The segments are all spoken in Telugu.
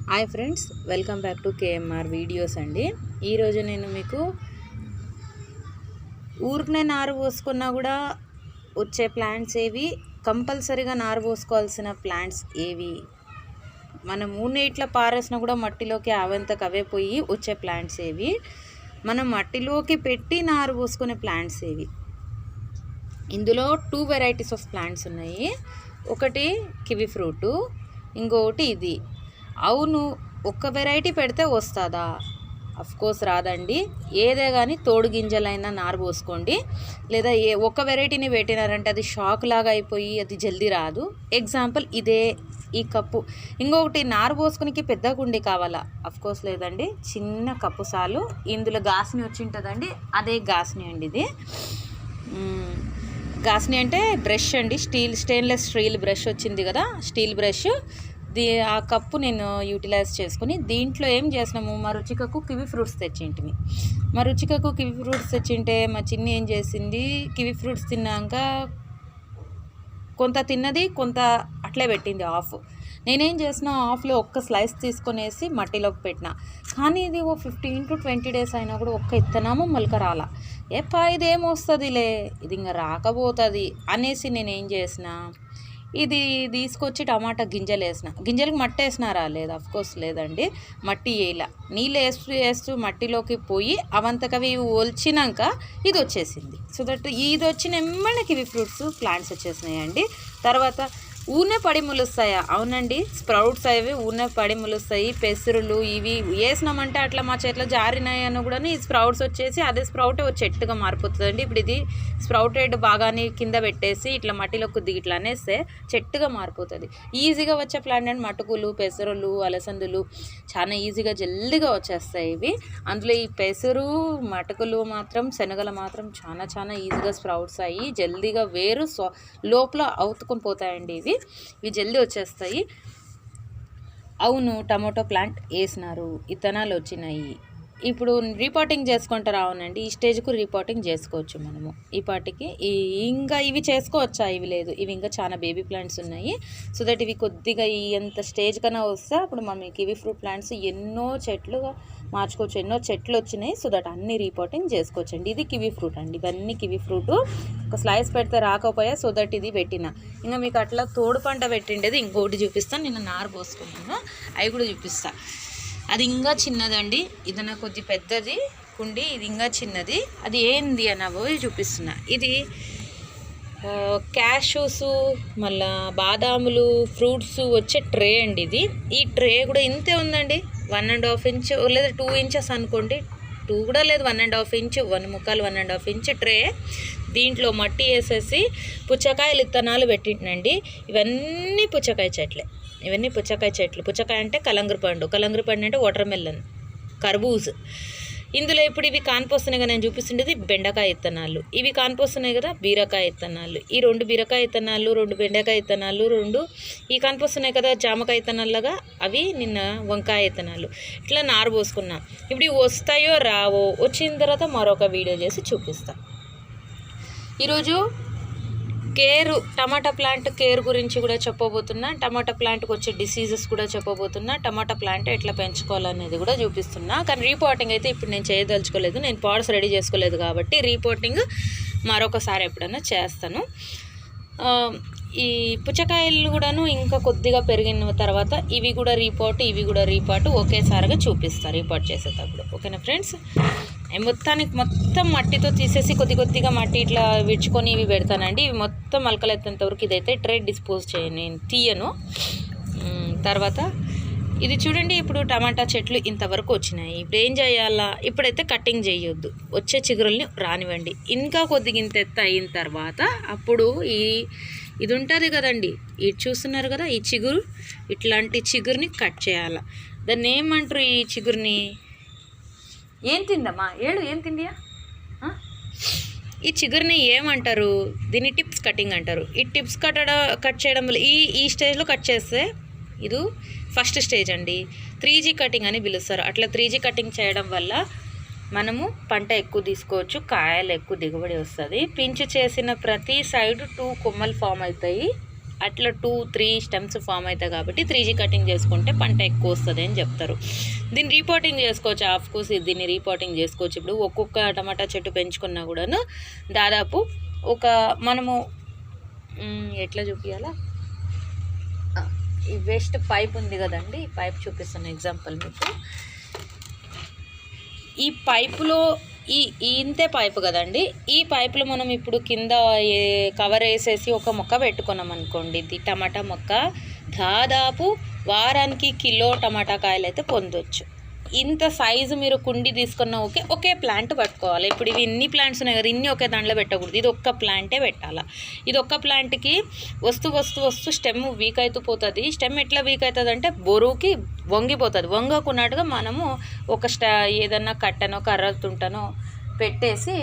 Hi friends, welcome back to KMR videos అండి. ఈరోజు నేను మీకు ఊరికనే నారు పోసుకున్నా కూడా వచ్చే ప్లాంట్స్ ఏవి, కంపల్సరీగా నారు పోసుకోవాల్సిన ప్లాంట్స్ ఏవి, మనం ఇట్లా పారేసినా కూడా మట్టిలోకి అవంతకు అవే పోయి వచ్చే ప్లాంట్స్ ఏవి, మనం మట్టిలోకి పెట్టి నారు పోసుకునే ప్లాంట్స్ ఏవి. ఇందులో 2 వెరైటీస్ ఆఫ్ ప్లాంట్స్ ఉన్నాయి. ఒకటి కివి ఫ్రూటు, ఇంకొకటి ఇది. అవును, ఒక్క వెరైటీ పెడితే వస్తుందా? కోర్స్ రాదండి. ఏదే కానీ తోడు గింజలైనా నారు పోసుకోండి. లేదా ఒక వెరైటీని పెట్టినారంటే అది షాక్ లాగా అయిపోయి అది జల్దీ రాదు. ఎగ్జాంపుల్ ఇదే ఈ కప్పు. ఇంకొకటి నారు పోసుకునికి పెద్ద గుండి కావాలా? కోర్స్ లేదండి, చిన్న కప్పు సాలు. ఇందులో గాస్ని వచ్చి ఉంటుందండి, అదే గాస్ని అండి. ఇది గాస్ని అంటే బ్రష్ అండి, స్టెయిన్లెస్ స్టీల్ బ్రష్ వచ్చింది కదా, స్టీల్ బ్రష్. ఆ కప్పు నేను యూటిలైజ్ చేసుకుని దీంట్లో ఏం చేసినాము, మా రుచికకు కివి ఫ్రూట్స్ తెచ్చింటిమి. తెచ్చింటే మా చిన్ని ఏం చేసింది, కివి ఫ్రూట్స్ తిన్నాక కొంత తిన్నది, కొంత అట్లే పెట్టింది ఆఫ్. నేనేం చేసిన, ఆఫ్లో ఒక్క స్లైస్ తీసుకొనేసి మట్టిలోకి పెట్టిన. కానీ ఇది 15 to 20 days అయినా కూడా ఒక్క ఇత్తనాము మొలక రాలా. ఇదేమొస్తుందిలే, ఇది ఇంకా రాకపోతుంది అనేసి నేనేం చేసిన, ఇది తీసుకొచ్చి టమాటా గింజలు వేసిన. గింజలకు మట్టి వేసినారా? లేదు, కోర్స్ లేదండి, మట్టి వేయలా. నీళ్ళు వేస్తూ మట్టిలోకి పోయి అవంతకవి ఒలిచినాక ఇది వచ్చేసింది. సో దట్ ఇది వచ్చిన ఎమ్మడికి కివి ఫ్రూట్స్ ప్లాంట్స్ వచ్చేసినాయండి. తర్వాత ఊనే పడి ములుస్తాయా? అవునండి, స్ప్రౌట్స్ అవి ఊనే పడి ములుస్తాయి. పెసరులు ఇవి వేసినామంటే అట్లా మా చెట్లు జారినాయని కూడా ఈ స్ప్రౌట్స్ వచ్చేసి అదే స్ప్రౌట్ చెట్టుగా మారిపోతుందండి. ఇప్పుడు ఇది స్ప్రౌటెడ్ బాగానే కింద పెట్టేసి ఇట్లా మట్టిలో కొద్దిగా ఇట్లా అనేస్తే చెట్టుగా మారిపోతుంది. ఈజీగా వచ్చే ప్లాంట్ అండి. మటుకులు, పెసరులు, అలసందులు చాలా ఈజీగా జల్దిగా వచ్చేస్తాయి ఇవి. అందులో ఈ పెసరు, మటుకులు మాత్రం, శనగలు మాత్రం చాలా ఈజీగా స్ప్రౌట్స్ అయ్యి జల్దీగా వేరు లోపల అవుతుకొని పోతాయండి. ఇవి జల్దీ వచ్చేస్తాయి. అవును, టమాటో ప్లాంట్ వేసినారు, ఇత్తనాలు వచ్చినాయి. ఇప్పుడు రీపాటింగ్ చేసుకుంటారు. అవునండి, ఈ స్టేజ్కు రీపాటింగ్ చేసుకోవచ్చు మనము. ఈ పాటికి ఇంకా ఇవి చేసుకోవచ్చా? ఇవి లేదు, ఇవి ఇంకా చాలా బేబీ ప్లాంట్స్ ఉన్నాయి. సో దట్ ఇవి కొద్దిగా ఎంత స్టేజ్ కన్నా వస్తే అప్పుడు మనం కివి ఫ్రూట్ ప్లాంట్స్ ఎన్నో చెట్లుగా మార్చుకోవచ్చు. ఎన్నో చెట్లు వచ్చినాయి. సో దట్ అన్ని రీపాటింగ్ చేసుకోవచ్చు అండి. ఇది కివి ఫ్రూట్ అండి, ఇవన్నీ కివి ఫ్రూట్. ఒక స్లైస్ పెడితే రాకపోయా, సో దట్ ఇది పెట్టిన. ఇంకా మీకు అట్లా తోడు పంట పెట్టిండేది ఇంకోటి చూపిస్తాను. నేను నారు పోసుకున్నాను, అవి కూడా చూపిస్తాను. అది ఇంకా చిన్నదండి, ఇది కొద్ది పెద్దది కుండి, ఇది ఇంకా చిన్నది. అది ఏంది అన్నవో చూపిస్తున్నా. ఇది క్యాషూస్, మళ్ళా బాదాములు, ఫ్రూట్స్ వచ్చే ట్రే అండి ఇది. ఈ ట్రే కూడా ఇంతే ఉందండి, 1.5 inch లేదా 2 inches అనుకోండి. 2 కూడా లేదు, 1.5 inch, 1.5 inch ట్రే. దీంట్లో మట్టి వేసేసి పుచ్చకాయలు ఇత్తనాలు పెట్టింటండి. ఇవన్నీ పుచ్చకాయ చెట్లే, ఇవన్నీ పుచ్చకాయ చెట్లు. పుచ్చకాయ అంటే కలంగరి పండు అంటే వాటర్ మెలన్, కర్బూజ్. ఇందులో ఇప్పుడు ఇవి కానిపోస్తున్నాయి కదా, నేను చూపిస్తుండేది బెండకాయ ఇత్తనాలు. ఇవి కానిపోస్తున్నాయి కదా, బీరకాయ ఇత్తనాలు. ఈ 2 బీరకాయ ఇత్తనాలు, 2 బెండకాయ ఇత్తనాలు, 2 ఈ కానిపోస్తున్నాయి కదా జామకాయ ఇత్తనాలుగా, అవి నిన్న వంకాయ ఇత్తనాలు. ఇట్లా నారు పోసుకున్నాం. ఇప్పుడు ఇవి వస్తాయో రావో, వచ్చిన తర్వాత మరొక వీడియో చేసి చూపిస్తాను. ఈరోజు టమాటా ప్లాంట్ కేర్ గురించి కూడా చెప్పబోతున్నా. టమాటా ప్లాంట్కి వచ్చే డిసీజెస్ కూడా చెప్పబోతున్నా. టమాటా ప్లాంట్ ఎట్లా పెంచుకోవాలనేది కూడా చూపిస్తున్నా. కానీ రీపోర్టింగ్ అయితే ఇప్పుడు నేను చేయదలుచుకోలేదు, నేను పాట్స్ రెడీ చేసుకోలేదు కాబట్టి రీపోర్టింగ్ మరొకసారి ఎప్పుడైనా చేస్తాను. ఈ పుచ్చకాయలు కూడాను ఇంకా కొద్దిగా పెరిగిన తర్వాత ఇవి కూడా రీపాట్ ఒకేసారిగా చూపిస్తాను రీపాట్ చేసేటప్పుడు. ఓకేనా ఫ్రెండ్స్? మొత్తం మట్టితో తీసేసి కొద్దిగా మట్టి ఇట్లా విడుచుకొని ఇవి పెడతానండి. ఇవి మొత్తం మొలకలెత్తేంత వరకు ఇదైతే ట్రే డిస్పోజ్ నేను తీయను. తర్వాత ఇది చూడండి, ఇప్పుడు టమాటా చెట్లు ఇంతవరకు వచ్చినాయి. ఇప్పుడు ఏం చేయాలా? ఇప్పుడైతే కటింగ్ చేయొద్దు, వచ్చే చిగురుల్ని రానివ్వండి. ఇంకా కొద్దిగా ఇంత ఎత్తు అయిన తర్వాత అప్పుడు ఇది ఉంటుంది కదండి, ఇది చూస్తున్నారు కదా, ఈ చిగురు, ఇట్లాంటి చిగురుని కట్ చేయాలి. దాన్ని ఏమంటారు? ఈ చిగురుని ఏం తిందమ్మా? ఏం తిండియా? ఈ చిగురుని ఏమంటారు? దీన్ని టిప్స్ కటింగ్ అంటారు. ఈ టిప్స్ కట్ చేయడం వల్ల ఈ స్టేజ్లో కట్ చేస్తే ఇది ఫస్ట్ స్టేజ్ అండి. 3G కటింగ్ అని పిలుస్తారు. అట్లా 3G కటింగ్ చేయడం వల్ల మనము పంట ఎక్కువ తీసుకోవచ్చు, కాయలు ఎక్కువ దిగుబడి వస్తుంది. పించు చేసిన ప్రతి సైడ్ 2 కొమ్మలు ఫామ్ అవుతాయి. అట్లా 2-3 స్టెమ్స్ ఫామ్ అవుతాయి కాబట్టి 3G కటింగ్ చేసుకుంటే పంట ఎక్కువ వస్తుంది అని చెప్తారు. దీన్ని రీపోర్టింగ్ చేసుకోవచ్చు. ఆఫ్ కోర్స్ దీన్ని రీపోర్టింగ్ చేసుకోవచ్చు. ఇప్పుడు ఒక్కొక్క టమాటా చెట్టు పెంచుకున్నా కూడాను దాదాపు ఒక మనము ఎట్లా చూపించాలా, ఈ వేస్ట్ పైప్ ఉంది కదండి, ఈ పైప్ చూపిస్తాను ఎగ్జాంపుల్ మీకు. ఈ పైపులో ఇంతే పైపు కదండి, ఈ పైపులో మనం ఇప్పుడు కింద కవర్ వేసేసి ఒక మొక్క పెట్టుకున్నాం అనుకోండి, ఇది టమాటా మొక్క దాదాపు వారానికి కిలో టమాటా కాయలు అయితే పొందొచ్చు. ఇంత సైజు మీరు కుండి తీసుకున్న ఒకే ప్లాంట్ పట్టుకోవాలి. ఇప్పుడు ఇవి ఇన్ని ప్లాంట్స్ ఉన్నాయి కదా, ఇన్ని ఒకే దాంట్లో పెట్టకూడదు, ఇది ఒక్క ప్లాంటే పెట్టాలి. ఇది ఒక్క ప్లాంట్కి వస్తూ స్టెమ్ వీక్ అవుతూ పోతుంది. స్టెమ్ ఎట్లా వీక్ అవుతుంది అంటే బరువుకి వంగిపోతుంది. వంగకున్నట్టుగా మనము ఒక ఏదన్నా కట్టనో కర్ర తుంటనో పెట్టేసి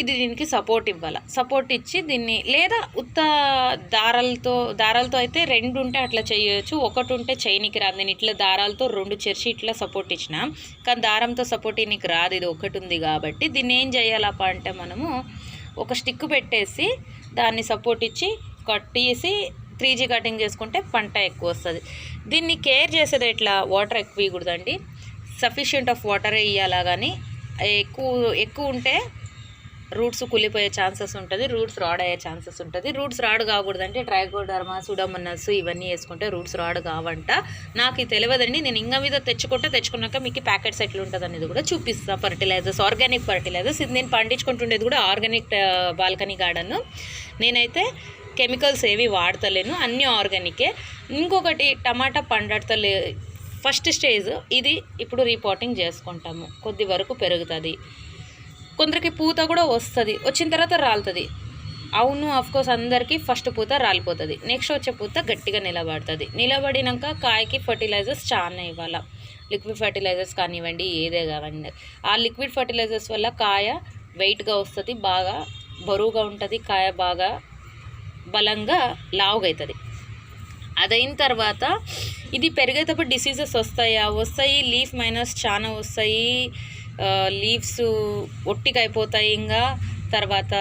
ఇది దీనికి సపోర్ట్ ఇవ్వాలి. సపోర్ట్ ఇచ్చి దీన్ని, లేదా ఉత్త దారాలతో అయితే 2 ఉంటే అట్లా చేయొచ్చు. ఒకటి ఉంటే చేయనికి రాదు. నేను ఇట్లా దారాలతో 2 చెర్చి ఇట్లా సపోర్ట్ ఇచ్చిన, కానీ దారంతో సపోర్ట్ నీకు రాదు, ఇది ఒకటి ఉంది కాబట్టి. దీన్ని ఏం చేయాలప్ప అంటే మనము ఒక స్టిక్ పెట్టేసి దాన్ని సపోర్ట్ ఇచ్చి కట్టేసి 3G కటింగ్ చేసుకుంటే పంట ఎక్కువ వస్తుంది. దీన్ని కేర్ చేసేది ఎట్లా, వాటర్ ఎక్కువ ఇవ్వకూడదండి, సఫిషియంట్ ఆఫ్ వాటరే ఇవ్వాలా. కానీ ఎక్కువ ఉంటే రూట్స్ కుళ్ళిపోయే ఛాన్సెస్ ఉంటుంది, రూట్స్ రాడ్ అయ్యే ఛాన్సెస్ ఉంటుంది. రూట్స్ రాడ్ కాకూడదంటే ట్రైకోడర్మా, సూడోమోనాస్ ఇవన్నీ వేసుకుంటే రూట్స్ రాడ్ కావంట. నాకు ఇది తెలియదండి, నేను ఇంకా మీద తెచ్చుకున్నాక మీకు ప్యాకెట్స్ ఎట్లా ఉంటుంది అనేది కూడా చూపిస్తాను. ఫర్టిలైజర్స్, ఆర్గానిక్ ఫర్టిలైజర్స్, ఇది నేను పండించుకుంటుండేది కూడా ఆర్గానిక్ బాల్కనీ గార్డెన్. నేనైతే కెమికల్స్ ఏవి వాడతలేను, అన్నీ ఆర్గానికే. ఇంకొకటి టమాటా పండతలే ఫస్ట్ స్టేజ్ ఇది. ఇప్పుడు రీపోర్టింగ్ చేసుకుంటాము, కొద్ది వరకు పెరుగుతుంది, కొందరికి పూత కూడా వస్తుంది, వచ్చిన తర్వాత రాలుతుంది. అవును, ఆఫ్కోర్స్ అందరికీ ఫస్ట్ పూత రాలిపోతుంది, నెక్స్ట్ వచ్చే పూత గట్టిగా నిలబడుతుంది. నిలబడినాక కాయకి ఫర్టిలైజర్స్ చాలా ఇవ్వాలి, లిక్విడ్ ఫర్టిలైజర్స్ కానివ్వండి, ఏదే కావండి. ఆ లిక్విడ్ ఫర్టిలైజర్స్ వల్ల కాయ వెయిట్గా వస్తుంది, బాగా బరువుగా ఉంటుంది, కాయ బాగా బలంగా లావుగా అవుతుంది. అదైన తర్వాత ఇది పెరిగేటప్పుడు డిసీజెస్ వస్తాయి, లీఫ్ మైనస్ చాలా వస్తాయి, లీవ్స్ ఒట్టిగా అయిపోతాయి. ఇంకా తర్వాత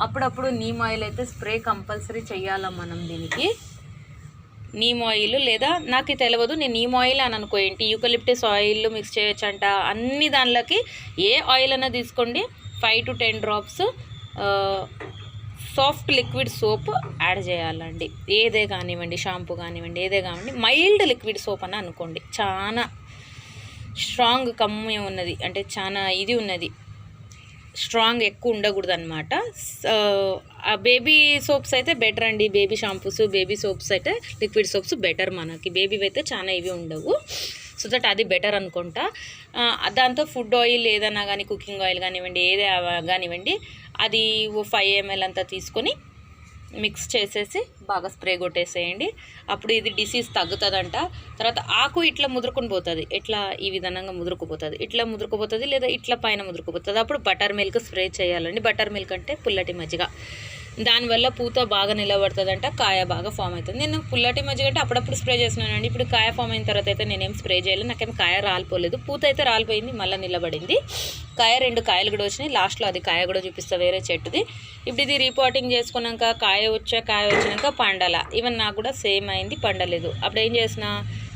అప్పుడప్పుడు నీమ్ ఆయిల్ అయితే స్ప్రే కంపల్సరీ చేయాలా మనం దీనికి. నీమ్ ఆయిల్, లేదా నాకు తెలియదు, నేను నీమ్ ఆయిల్ అని అనుకో, ఏంటి యూకలిప్టస్ ఆయిల్ మిక్స్ చేయొచ్చు అంట. అన్ని దానిలోకి ఏ ఆయిల్ అయినా తీసుకోండి, 5 to 10 drops soft liquid soap ad చేయాలండి. ఏదే కానివ్వండి, షాంపూ కానివ్వండి, ఏదే కానివ్వండి, మైల్డ్ లిక్విడ్ సోప్ అని అనుకోండి. చాలా స్ట్రాంగ్ కమ్మి ఉన్నది అంటే చాలా ఇది ఉన్నది, స్ట్రాంగ్ ఎక్కువ ఉండకూడదు అనమాట. బేబీ సోప్స్ అయితే బెటర్ అండి, బేబీ షాంపూస్, బేబీ సోప్స్ అయితే లిక్విడ్ సోప్స్ బెటర్ మనకి. బేబీ అయితే చాలా ఇవి ఉండవు, సో దట్ అది బెటర్ అనుకుంటా. దాంతో ఫుడ్ ఆయిల్ ఏదైనా కానీ, కుకింగ్ ఆయిల్ కానివ్వండి, ఏదే కానివ్వండి, అది 5 ml అంతా తీసుకొని మిక్స్ చేసేసి బాగా స్ప్రే కొట్టేసేయండి. అప్పుడు ఇది డిసీజ్ తగ్గుతుందంట. తర్వాత ఆకు ఇట్లా ముదురుకొని పోతుంది, ఎట్లా ఈ విధంగా ముదురుకుపోతుంది, ఇట్లా ముదురుకుపోతుంది, లేదా ఇట్లా పైన ముదురుకుపోతుంది. అప్పుడు బటర్ మిల్క్ స్ప్రే చేయాలండి. బటర్ మిల్క్ అంటే పుల్లటి మజ్జిగ, దానివల్ల పూత బాగా నిలబడుతుందంట, కాయ బాగా ఫామ్ అవుతుంది. నేను పుల్లటి మజ్జిగ అంటే అప్పుడప్పుడు స్ప్రే చేస్తున్నానండి. ఇప్పుడు కాయ ఫామ్ అయిన తర్వాత అయితే నేనేం స్ప్రే చేయలేదు, నాకేం కాయ రాలిపోలేదు, పూత అయితే రాలిపోయింది, మళ్ళీ నిలబడింది. కాయ 2 కాయలు కూడా వచ్చినాయి, లాస్ట్లో అది కాయ కూడా చూపిస్తా వేరే చెట్టుది. ఇప్పుడు ఇది రీపోర్టింగ్ చేసుకున్నాక కాయ వచ్చినాక పండాల. ఈవెన్ నాకు కూడా సేమ్ అయింది, పండలేదు. అప్పుడు ఏం చేసిన,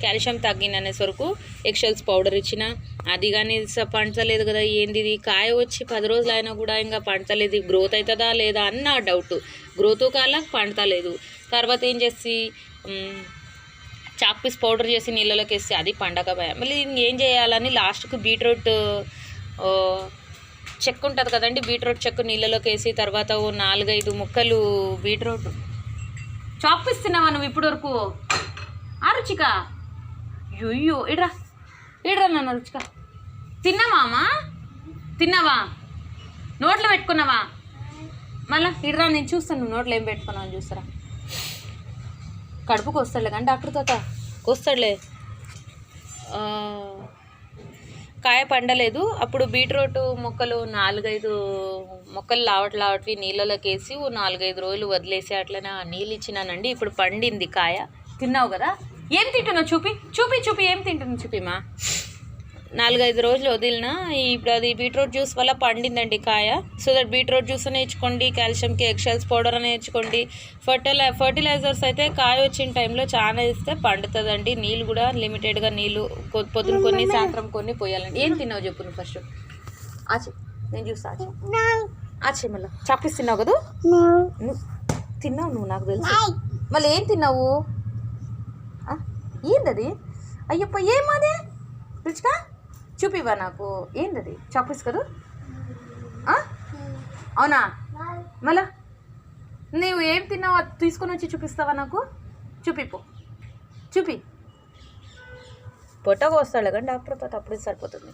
కాల్షియం తగ్గిందనేసి వరకు ఎగ్షెల్స్ పౌడర్ ఇచ్చిన, అది కానీ పంచలేదు కదా, ఏంది ఇది కాయ వచ్చి 10 రోజులు అయినా కూడా ఇంకా పంచలేదు, గ్రోత్ అవుతుందా లేదా అన్న డౌట్. గ్రోత్ కాల పండలేదు. తర్వాత ఏం చేసి చాక్ పీస్ పౌడర్ చేసి నీళ్ళలోకి వేసి అది పండకపోయా. మళ్ళీ ఏం చేయాలని లాస్ట్కు బీట్రూట్ చెక్కు ఉంటుంది కదండి, బీట్రూట్ చెక్కు నీళ్ళలోకి వేసి తర్వాత 4-5 ముక్కలు బీట్రూట్ చాక్ పీస్ తిన్నావా నువ్వు ఇప్పుడు వరకు? రుచిక అయ్యో ఇడ్రా నాన్న, రుచిక తిన్నావా అమ్మా? తిన్నావా? నోట్లో పెట్టుకున్నావా? మళ్ళీ ఇడ్రా, నేను చూస్తాను నువ్వు నోట్లో ఏం పెట్టుకున్నావు అని చూస్తారా. కడుపుకు వస్తాడులే కానీ డాక్టర్ తాత వస్తాడులే. కాయ పండలేదు. అప్పుడు బీట్రూట్ మొక్కలు 4-5 మొక్కలు లావట్వి నీళ్ళలోకి వేసి 4-5 రోజులు వదిలేసి అట్లనే నీళ్ళు ఇచ్చినానండి. ఇప్పుడు పండింది కాయ. తిన్నావు కదా, ఏం తింటున్నావు చూపి ఏం తింటున్నావు చూపిమా. 4-5 రోజులు వదిలినా ఇప్పుడు అది బీట్రూట్ జ్యూస్ వల్ల పండిందండి కాయ. సో దట్ బీట్రూట్ జ్యూస్ నేర్చుకోండి, కాల్షియంకి ఎగ్షెల్స్ పౌడర్ నేర్చుకోండి. ఫర్టిలైజర్స్ అయితే కాయ వచ్చిన టైంలో చాలా ఇస్తే పండుతుందండి. నీళ్ళు కూడా లిమిటెడ్గా నీళ్ళు పొద్దున కొన్ని సాయంత్రం కొన్ని పోయాలండి. ఏం తిన్నావు చెప్పు నువ్వు ఫస్ట్? ఆచి నేను చూస్తా. ఆచి మళ్ళీ చప్పిస్తున్నావు కదా నువ్వు తిన్నావు, నువ్వు నాకు తెలుసు. మళ్ళీ ఏం తిన్నావు? ఏందది? అయ్యప్ప ఏమది రుచిగా చూపివా నాకు. ఏందది? చాక్లెట్స్ కదా? అవునా? మళ్ళా నువ్వు ఏం తిన్నావు అది తీసుకొని వచ్చి చూపిస్తావా నాకు? చూపిపో, చూపి. పొట్టగా వస్తాడు కానీ డాక్టర్తో అప్పుడే సరిపోతుంది.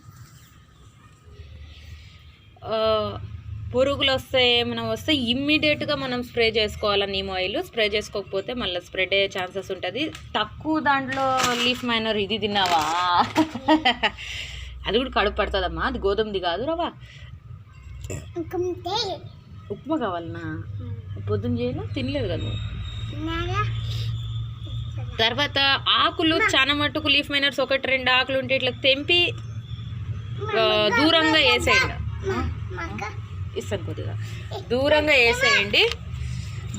పురుగులు వస్తే ఏమైనా వస్తే ఇమ్మీడియట్గా మనం స్ప్రే చేసుకోవాలి నీమ్ ఆయిల్. స్ప్రే చేసుకోకపోతే మళ్ళీ స్ప్రెడ్ అయ్యే ఛాన్సెస్ ఉంటుంది. తక్కువ దాంట్లో లీఫ్ మైనర్ ఇది తిన్నావా? అది కూడా కడుపు పడుతుందమ్మా. అది గోధుమది కాదు, రవ్వ ఉప్మా కావాలన్నా? పొద్దున్న చేయను తినలేదు కదా నువ్వు. తర్వాత ఆకులు చాలా మట్టుకు లీఫ్ మైనర్స్ 1-2 ఆకులు ఉంటే ఇట్లా తెంపి దూరంగా వేసేయండి. ఇస్తాను కొద్దిగా దూరంగా వేసేయండి.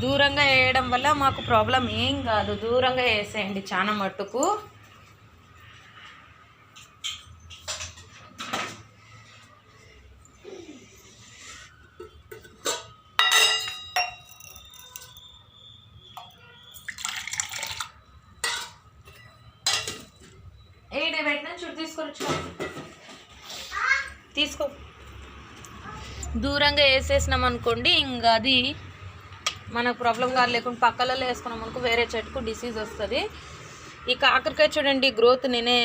దూరంగా వేయడం వల్ల మాకు ప్రాబ్లం ఏం కాదు. దూరంగా వేసేయండి చాలా మట్టుకు. ఏడే పెట్టినా చుట్టూ తీసుకొచ్చు తీసుకో. దూరంగా వేసేసినాం అనుకోండి, ఇంకా అది మనకు ప్రాబ్లం కాదు. లేకుండా పక్కలలో వేసుకున్నాం అనుకో వేరే చెట్టుకు డిసీజ్ వస్తుంది. ఈ కాకరకాయ చూడండి గ్రోత్ నేనే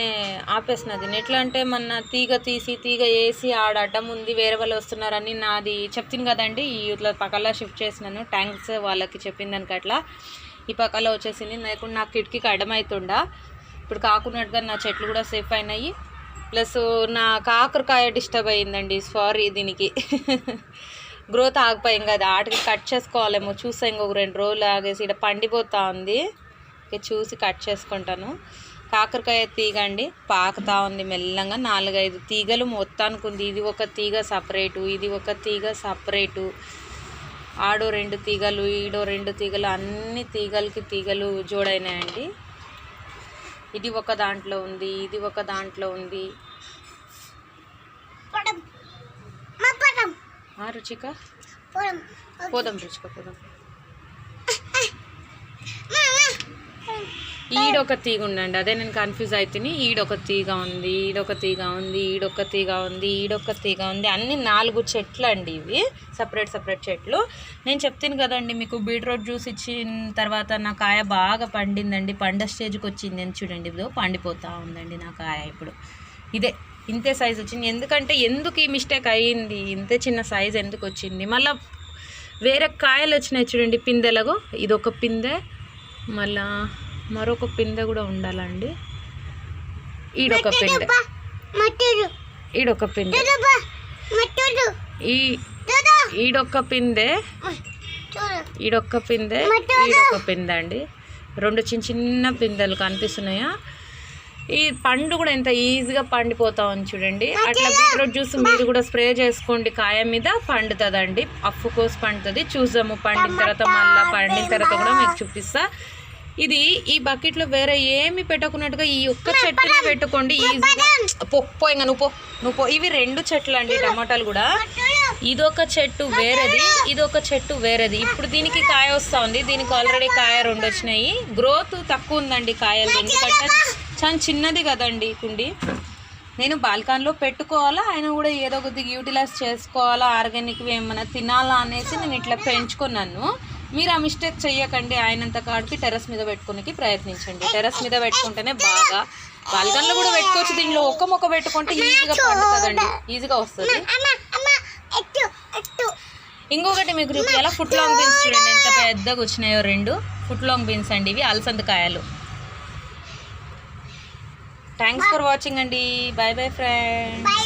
ఆపేసినది. ఎట్లా అంటే మన తీగ తీసి తీగ వేసి ఆడ అడ్డం ఉంది, వేరే వాళ్ళు వస్తున్నారని నాది చెప్తాను కదండి. ఇట్లా పక్కలో షిఫ్ట్ చేసినాను. ట్యాంక్స్ వాళ్ళకి చెప్పిన దానికి అట్లా ఈ పక్కలో వచ్చేసింది. లేకుండా నాకు కిటికీకి అడ్డమవుతుండా. ఇప్పుడు కాకున్నట్టుగా నా చెట్లు కూడా సేఫ్ అయినాయి. ప్లస్ నా కాకరకాయ డిస్టర్బ్ అయ్యిందండి. సారీ, దీనికి గ్రోత్ ఆగిపోయాం కదా, ఆటికి కట్ చేసుకోవాలేమో చూసా. ఇంకొక 2 రోజులు ఆగేసి ఇక్కడ పండిపోతూ ఉంది. ఇక చూసి కట్ చేసుకుంటాను. కాకరకాయ తీగ అండి పాకుతా ఉంది మెల్లంగా. 4-5 తీగలు మొత్తానికి ఉంది. ఇది ఒక తీగ సపరేటు, ఇది ఒక తీగ సపరేటు, ఆడో 2 తీగలు, ఈడో 2 తీగలు, అన్ని తీగలకి తీగలు జోడైనాయండి. ఇది ఒక దాంట్లో ఉంది, ఇది ఒక దాంట్లో ఉంది. రుచిక పోదాం, రుచిక పోదాం. ఈడొక తీగ ఉండండి, అదే నేను కన్ఫ్యూజ్ అవుతుంది. ఈడొక తీగ ఉంది, ఈడొక తీగ ఉంది, ఈడొక తీగ ఉంది, ఈడొక తీగ ఉంది. అన్ని 4 చెట్లు అండి ఇవి, సపరేట్ చెట్లు. నేను చెప్తాను కదండి మీకు, బీట్రూట్ జ్యూస్ ఇచ్చిన తర్వాత నా కాయ బాగా పండిందండి. పండ స్టేజ్కి వచ్చింది అని చూడండి, ఇదో పండిపోతూ ఉందండి నా కాయ. ఇప్పుడు ఇదే ఇంతే సైజు వచ్చింది. ఎందుకు ఈ మిస్టేక్ అయ్యింది, ఇంతే చిన్న సైజు ఎందుకు వచ్చింది? మళ్ళీ వేరే కాయలు వచ్చినాయి చూడండి పిందెలగో. ఇదొక పిందె, మళ్ళా మరొక పిందె కూడా ఉండాలండి. ఈడొక పిందె, ఈడొక పిందె, ఈడొక్క పిందె, ఈడొక్క పిందె, ఈడొక పిందె అండి. 2 చిన్న పిందెలు కనిపిస్తున్నాయా? ఈ పండు కూడా ఎంత ఈజీగా పండిపోతా ఉంది చూడండి. అట్లా బీట్రూట్ జ్యూస్ మీరు కూడా స్ప్రే చేసుకోండి, కాయ మీద పండుతుందండి. అఫ్ కోర్స్ పండుతుంది. చూద్దాము పండిన తర్వాత, మళ్ళీ పండిన తర్వాత కూడా మీకు చూపిస్తా. ఇది ఈ బకెట్లో వేరే ఏమి పెట్టకున్నట్టుగా ఈ ఒక్క చెట్టునే పెట్టుకోండి ఈజీగా. పో ఇంకా నువ్వు పో. ఇవి 2 చెట్లు అండి టమాటాలు కూడా. ఇదొక చెట్టు వేరేది, ఇదొక చెట్టు వేరేది. ఇప్పుడు దీనికి కాయ వస్తూ ఉంది, దీనికి ఆల్రెడీ కాయ 2 వచ్చినాయి. గ్రోత్ తక్కువ ఉందండి కాయలు, ఎందుకంటే చాలా చిన్నది కదండి కుండి. నేను బాల్కనీలో పెట్టుకోవాలా, ఆయన కూడా ఏదో కొద్దిగా యూటిలైజ్ చేసుకోవాలా, ఆర్గానిక్ ఏమైనా తినాలా అనేసి నేను ఇట్లా పెంచుకున్నాను. మీరు ఆ మిస్టేక్ చెయ్యకండి. ఆయనంత కాడికి టెర్రస్ మీద పెట్టుకోనికి ప్రయత్నించండి. టెర్రస్ మీద పెట్టుకుంటేనే బాగా, బాల్కనీలో కూడా పెట్టుకోవచ్చు. దీనిలో ఒక్క మొక్క పెట్టుకుంటే ఈజీగా పండుతుందండి, ఈజీగా వస్తుంది. ఇంకొకటి మీకు చూపించాలా, ఫుట్ లాంగ్ బీన్స్ చూడండి ఎంత పెద్దగా వచ్చినాయో. 2 ఫుట్ లాంగ్ బీన్స్ అండి ఇవి, అలసందకాయలు. థ్యాంక్స్ ఫర్ వాచింగ్ అండి. Bye bye friends.